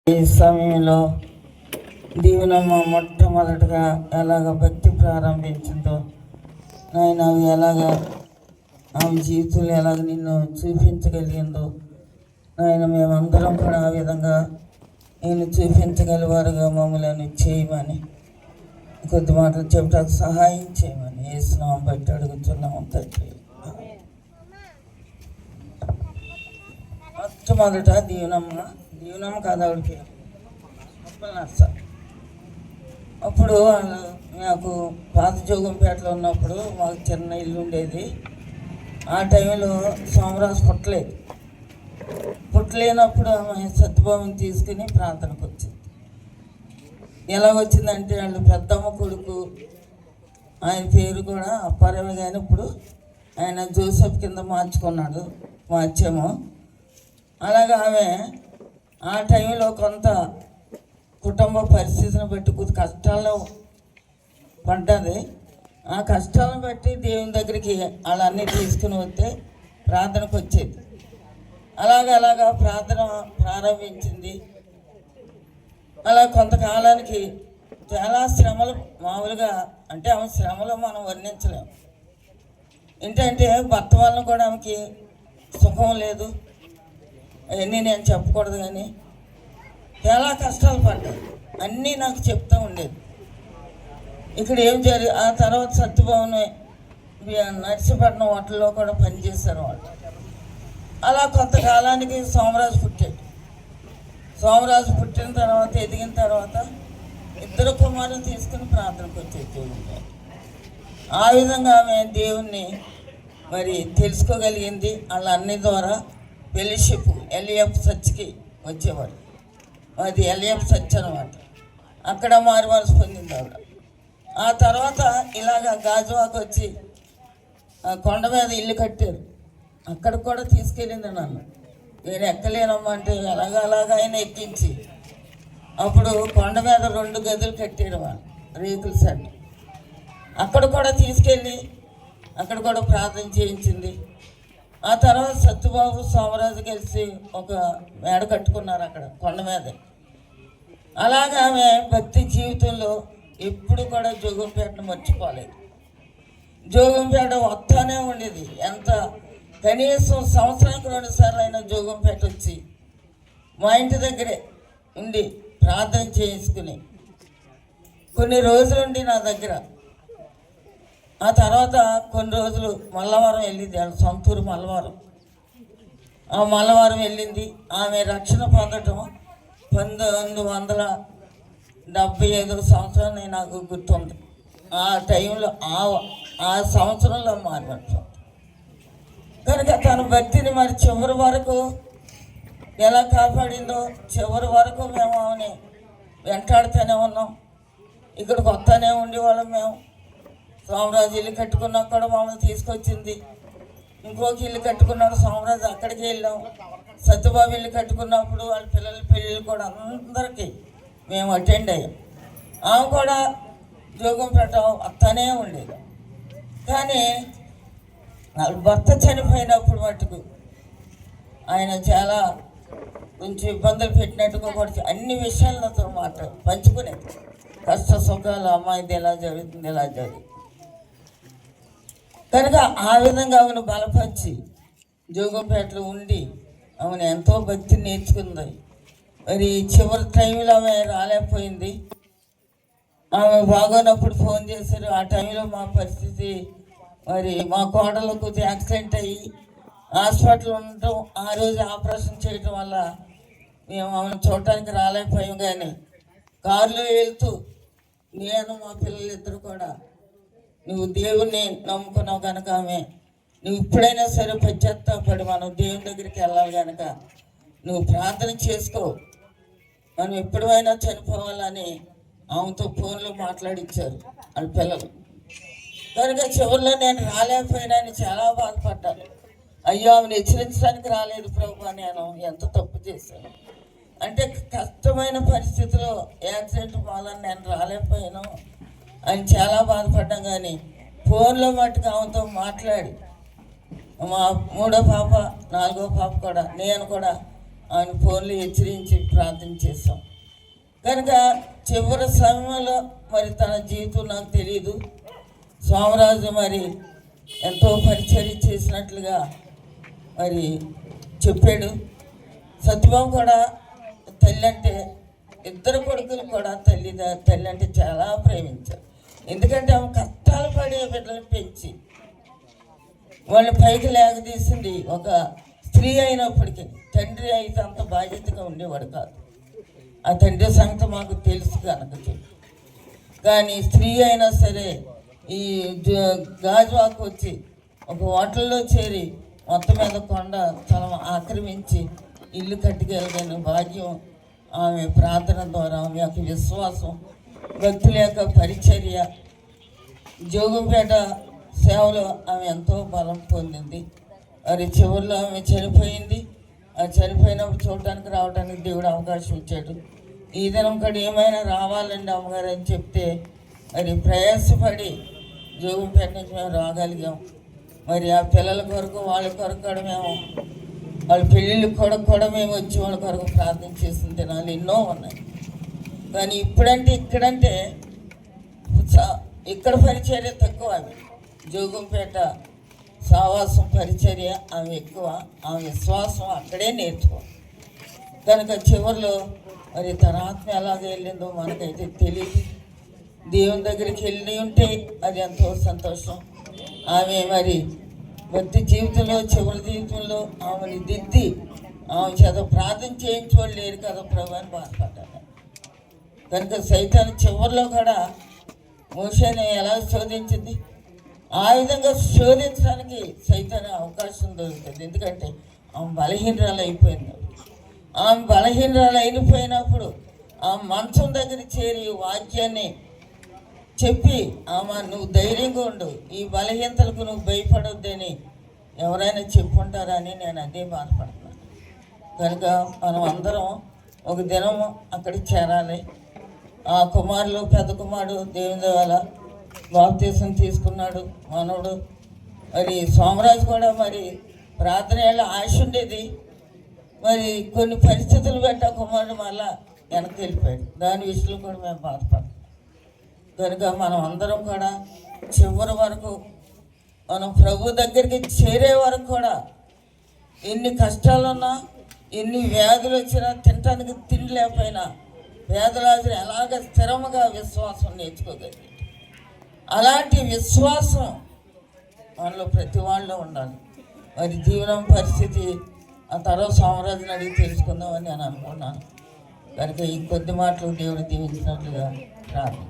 ఈ సమయంలో దీవెనమ్మ మొట్టమొదటిగా ఎలాగ భక్తి ప్రారంభించిందో ఆయన అవి ఎలాగ ఆమె జీవితంలో ఎలాగ నిన్ను చూపించగలిగిందో ఆయన మేమందరం కూడా ఆ విధంగా నేను చూపించగలివారుగా మమ్మల్ని చేయమని కొద్ది మాటలు చెప్పడానికి సహాయం చేయమని యేసునామం బట్టి అడుగుతున్నాము తండ్రి. మొట్టమొదట దీవెనమ్మ కాదు ఆవిడ పేరు నర్స. అప్పుడు నాకు పాత జోగంపేటలో ఉన్నప్పుడు మాకు చిన్న ఇల్లు ఉండేది. ఆ టైంలో సోమరాజు పుట్టలేనప్పుడు ఆమె సత్యభావం తీసుకుని ప్రార్థనకు వచ్చింది. ఎలా వచ్చిందంటే వాళ్ళు పెద్దమ్మ కొడుకు, ఆయన పేరు కూడా అప్పారావు, కానీ ఇప్పుడు ఆయన జోసెఫ్ కింద మార్చాము. అలాగే ఆమె ఆ టైంలో కొంత కుటుంబ పరిస్థితిని బట్టి కొద్ది కష్టాల్లో పడ్డది. ఆ కష్టాలను బట్టి దేవుని దగ్గరికి వాళ్ళన్నీ తీసుకుని వస్తే ప్రార్థనకు వచ్చేది. అలాగా ప్రార్థన ప్రారంభించింది. అలా కొంతకాలానికి చాలా శ్రమలు, మామూలుగా అంటే ఆమె శ్రమలు మనం వర్ణించలేము. ఏంటంటే భర్త వలన కూడా ఆమెకి సుఖం లేదు, అవన్నీ నేను చెప్పకూడదు, కానీ చాలా కష్టాలు పడ్డాయి. అన్నీ నాకు చెప్తూ ఉండేది. ఇక్కడ ఏం ఆ తర్వాత సత్యభవన్ నర్సీపట్నం హోటల్లో కూడా పనిచేశారు వాళ్ళు. అలా కొంతకాలానికి సోమరాజు పుట్టిన తర్వాత ఎదిగిన తర్వాత ఇద్దరు కుమారులు తీసుకుని ప్రార్థనకు వచ్చేది. ఆ విధంగా ఆమె దేవుణ్ణి మరి తెలుసుకోగలిగింది. వాళ్ళ అన్ని ద్వారా ఫెలోషిప్ ఎల్ఈఎఫ్ చర్చ్కి వచ్చేవాడు. అది ఎల్ఈఎఫ్ చర్చ్ అనమాట. అక్కడ మారుమనసు పొందింది ఆవిడ. ఆ తర్వాత ఇలాగ గాజువాకు వచ్చి కొండ మీద ఇల్లు కట్టారు. అక్కడ కూడా తీసుకెళ్ళింది నన్ను. నేను ఎక్కలేనమ్మా అంటే అలాగా ఆయన ఎక్కించి అప్పుడు కొండ మీద 2 గదులు కట్టారు వాళ్ళు, రేకుల సెట్. అక్కడ కూడా తీసుకెళ్ళి అక్కడ కూడా ప్రార్థన చేయించింది. ఆ తర్వాత సత్యబాబు సోమరాజు కలిసి ఒక మేడ కట్టుకున్నారు అక్కడ కొండ మీద. అలాగే ఆమె భక్తి జీవితంలో ఎప్పుడు కూడా జోగంపేటను మర్చిపోలేదు. జోగంపేట వస్తానే ఉండేది. ఎంత కనీసం సంవత్సరానికి 2 సార్లు అయినా జోగంపేట వచ్చి మా ఇంటి దగ్గరే ఉండి ప్రార్థన చేయించుకుని కొన్ని రోజులుండి నా దగ్గర. ఆ తర్వాత కొన్ని రోజులు మల్లవరం వెళ్ళింది, వాళ్ళ సొంతూరు మల్లవరం. ఆ మల్లవరం వెళ్ళింది. ఆమె రక్షణ పొందటం 1975 సంవత్సరం నాకు గుర్తుంది. ఆ టైంలో ఆ సంవత్సరంలో మారినట్టు కనుక తన భక్తిని మరి చివరి వరకు ఎలా కాపాడిందో, చివరి వరకు మేము ఆమెని వెంటాడుతూనే ఉన్నాం. ఇక్కడికి వస్తానే ఉండేవాళ్ళం మేము. సోమరాజు ఇల్లు కట్టుకున్నాక కూడా మమ్మల్ని తీసుకొచ్చింది. ఇంకొక ఇల్లు కట్టుకున్నాడు సోమరాజు, అక్కడికి వెళ్ళాం. సత్యబాబు ఇల్లు కట్టుకున్నప్పుడు వాళ్ళ పిల్లల పెళ్ళిళ్ళు కూడా అందరికీ మేము అటెండ్ అయ్యాం. ఆమె కూడా జోగంపేట వస్తానే ఉండేది. కానీ వాళ్ళ భర్త చనిపోయినప్పుడు మటుకు ఆయన చాలా కొంచెం ఇబ్బందులు పెట్టినట్టుగా కూడా అన్ని విషయాలతో పంచుకునేది. కష్ట సుఖాలు, అమ్మాయిది ఎలా జరుగుతుంది, ఎలా జరుగుతుంది. కనుక ఆ విధంగా ఆమెను బలపరిచి జోగంపేటలో ఉండి ఆమెను ఎంతో భక్తి నేర్చుకుంది. మరి చివరి టైంలో ఆమె రాలేకపోయింది. ఆమె బాగోనప్పుడు ఫోన్ చేశారు. ఆ టైంలో మా పరిస్థితి మరి మా కోడలో కొద్దిగా యాక్సిడెంట్ అయ్యి హాస్పిటల్ ఉండటం, ఆ రోజు ఆపరేషన్ చేయటం వల్ల మేము ఆమెను చూడటానికి రాలేకపోయాం. కానీ కారులో వెళ్తూ నేను మా పిల్లలిద్దరు కూడా నువ్వు దేవుణ్ణి నమ్ముకున్నావు కనుక నువ్వు ఇప్పుడైనా సరే పశ్చాత్తాపడి మనం దేవుని దగ్గరికి వెళ్ళాలి కనుక నువ్వు ప్రార్థన చేసుకో, మనం ఎప్పుడైనా చనిపోవాలని ఆమెతో ఫోన్లో మాట్లాడించారు వాళ్ళ పిల్లలు. కనుక చివరిలో నేను రాలేకపోయినా చాలా బాధపడ్డాను. అయ్యో ఆమెను హెచ్చరించడానికి రాలేదు ప్రభు, నేను ఎంత తప్పు చేశాను అంటే కష్టమైన పరిస్థితిలో యాక్సిడెంట్ వల్ల నేను రాలేకపోయాను అని చాలా బాధపడ్డాం. కానీ ఫోన్లో మట్టుకు ఆమెతో మాట్లాడి మా 3వ పాప 4వ పాప కూడా నేను కూడా ఆయన ఫోన్లు హెచ్చరించి ప్రార్థన చేశాం. కనుక చివరి సమయంలో మరి తన జీవితం నాకు తెలియదు. సోమరాజు మరి ఎంతో పరిచర్య చేసినట్లుగా మరి చెప్పాడు. సత్యభామ కూడా తల్లి అంటే, ఇద్దరు కొడుకులు కూడా తల్లి అంటే చాలా ప్రేమించారు. ఎందుకంటే ఆమె కష్టాలు పడే బిడ్డలు పెంచి వాళ్ళని పైకి లేకదీసింది ఒక స్త్రీ అయినప్పటికీ. తండ్రి అయితే అంత బాధ్యతగా ఉండేవాడు కాదు. ఆ తండ్రి సంగతి మాకు తెలుసు కనుక చెప్పి, కానీ స్త్రీ అయినా సరే ఈ గాజువాకు వచ్చి ఒక హోటల్లో చేరి మొత్తం మీద కొండ స్థలం ఆక్రమించి ఇల్లు కట్టుకెళ్ళగలిగిన భాగ్యం ఆమె ప్రార్థన ద్వారా, ఆమె యొక్క విశ్వాసం, భక్తుల యొక్క పరిచర్య, జోగుపేట సేవలో ఆమె ఎంతో బలం పొందింది. మరి చివరిలో ఆమె చనిపోయింది. ఆ చనిపోయినప్పుడు చూడటానికి రావడానికి దేవుడు అవకాశం ఇచ్చాడు. ఈ దినం కూడా ఏమైనా రావాలండి అమ్మగారు అని చెప్తే మరి ప్రయాసపడి జోగుపేట నుంచి మేము రాగలిగాం. మరి ఆ పిల్లల కొరకు, వాళ్ళ కొరకు కూడా మేము, వాళ్ళ పెళ్ళిళ్ళ కొరకు కూడా మేము వచ్చి వాళ్ళ కొరకు ప్రార్థన చేసిన దినాలు ఎన్నో ఉన్నాయి. కానీ ఇక్కడంటే ఇక్కడ పరిచర్య తక్కువ. ఆమె జోగుంపేట సావాసం పరిచర్య ఆమె ఎక్కువ. ఆమె విశ్వాసం అక్కడే నేర్చుకో. కనుక చివరిలో మరి తన ఆత్మ ఎలాగ వెళ్ళిందో మనకైతే తెలియదు. దేవుని దగ్గరికి వెళ్ళి ఉంటే అది ఎంతో సంతోషం. ఆమె మరి భక్తి జీవితంలో, చివరి జీవితంలో ఆమెని దిద్ది ఆమె చేత ప్రార్థన చేయించుకోవాలి లేరు కదా ప్రభు అని బాధపడ్డాను. కనుక సైతాను చివరిలో కూడా మోషేని ఎలా శోధించింది, ఆ విధంగా శోధించడానికి సైతాను అవకాశం దొరుకుతుంది. ఎందుకంటే ఆమె బలహీనరాలు అయిపోయింది. ఆమె బలహీనరాలు అయిపోయినప్పుడు ఆ మంచం దగ్గర చేరి వాక్యాన్ని చెప్పి, ఆమె నువ్వు ధైర్యంగా ఉండు, ఈ బలహీనతలకు నువ్వు భయపడొద్దని ఎవరైనా చెప్పుంటారని నేను అదే బాధపడుతున్నాను. కనుక మనం అందరం ఒక దినం అక్కడికి చేరాలి. ఆ కుమారులు, పెద్ద కుమారుడు దేవుని వల్ల బాప్తీసం తీసుకున్నాడు మనవడు. మరి సోమరాజు కూడా మరి ప్రార్థనలో ఆశ ఉండేది. మరి కొన్ని పరిస్థితులు బట్టి ఆ కుమారుడు మళ్ళా వెనక్కి వెళ్ళిపోయాడు. దాని విషయంలో కూడా మేము బాధపడతాం. కనుక మనం అందరం కూడా చివరి వరకు మనం ప్రభు దగ్గరికి చేరే వరకు కూడా ఎన్ని కష్టాలున్నా, ఎన్ని వ్యాధులు వచ్చినా, తినటానికి తిండి లేకపోయినా పేదరాజులు ఎలాగ స్థిరముగా విశ్వాసం నేర్చుకోగలిగి, అలాంటి విశ్వాసం మనలో ప్రతి వాళ్ళలో ఉండాలి. మరి జీవనం పరిస్థితి ఆ తర్వాత సోమరాజుని అడిగి తెలుసుకుందామని నేను అనుకున్నాను. కనుక ఈ కొద్ది మాటలు దేవుడు దీవించినట్లుగా ప్రార్థన.